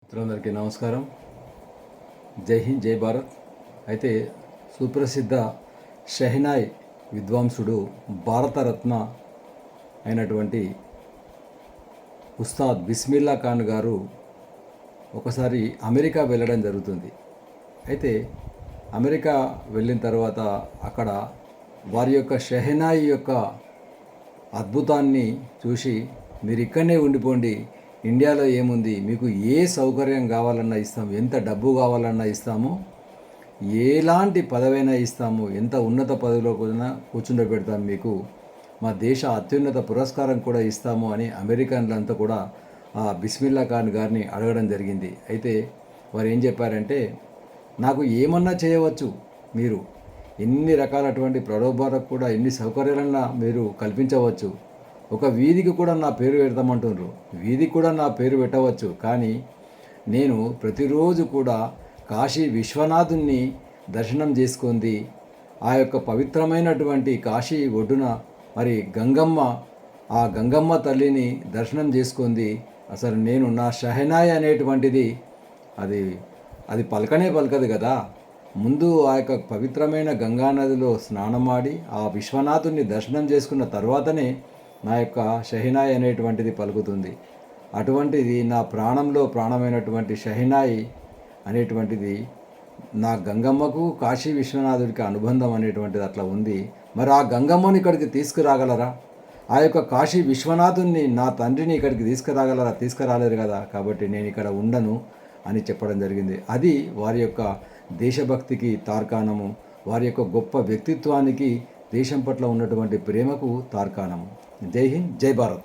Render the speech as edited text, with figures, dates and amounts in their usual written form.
మిత్రులందరికీ నమస్కారం. జై హింద్, జై భారత్. అయితే సుప్రసిద్ధ షెహనాయ్ విద్వాంసుడు, భారతరత్న అయినటువంటి ఉస్తాద్ బిస్మిల్లా ఖాన్ గారు ఒకసారి అమెరికా వెళ్ళడం జరుగుతుంది. అయితే అమెరికా వెళ్ళిన తర్వాత అక్కడ వారి యొక్క షెహనాయ్ యొక్క అద్భుతాన్ని చూసి, మీరు ఇక్కడనే ఉండిపోండి, ఇండియాలో ఏముంది, మీకు ఏ సౌకర్యం కావాలన్నా ఇస్తాము, ఎంత డబ్బు కావాలన్నా ఇస్తాము, ఎలాంటి పదవైనా ఇస్తాము, ఎంత ఉన్నత పదవిలో కూర్చుండబెడతాము, మీకు మా దేశ అత్యున్నత పురస్కారం కూడా ఇస్తాము అని అమెరికన్లంతా కూడా ఆ బిస్మిల్లా ఖాన్ గారిని అడగడం జరిగింది. అయితే వారు ఏం చెప్పారంటే, నాకు ఏమన్నా చేయవచ్చు, మీరు ఎన్ని రకాలటువంటి ప్రలోభాలకు కూడా ఎన్ని సౌకర్యాలన్నా మీరు కల్పించవచ్చు, ఒక వీధికి కూడా నా పేరు పెడతామంటున్నారు, వీధికి కూడా నా పేరు పెట్టవచ్చు, కానీ నేను ప్రతిరోజు కూడా కాశీ విశ్వనాథుని దర్శనం చేసుకుంది, ఆ యొక్క పవిత్రమైనటువంటి కాశీ ఒడ్డున మరి గంగమ్మ, ఆ గంగమ్మ తల్లిని దర్శనం చేసుకుంది. అసలు నేను నా షెహనాయ్ అనేటువంటిది అది పలకనే పలకదు కదా. ముందు ఆ యొక్క పవిత్రమైన గంగానదిలో స్నానమాడి ఆ విశ్వనాథుని దర్శనం చేసుకున్న తర్వాతనే నా యొక్క షెహనాయ్ అనేటువంటిది పలుకుతుంది. అటువంటిది నా ప్రాణంలో ప్రాణమైనటువంటి షెహనాయ్ అనేటువంటిది నా గంగమ్మకు కాశీ విశ్వనాథుడికి అనుబంధం అనేటువంటిది అట్లా ఉంది. మరి ఆ గంగమ్మని ఇక్కడికి తీసుకురాగలరా, ఆ యొక్క కాశీ విశ్వనాథుని నా తండ్రిని ఇక్కడికి తీసుకురాగలరా? తీసుకురాలేరు కదా. కాబట్టి నేను ఇక్కడ ఉండను అని చెప్పడం జరిగింది. అది వారి యొక్క దేశభక్తికి తార్కాణము, వారి యొక్క గొప్ప వ్యక్తిత్వానికి, దేశం పట్ల ఉన్నటువంటి ప్రేమకు తార్కాణము. జై హింద్, జై భారత్.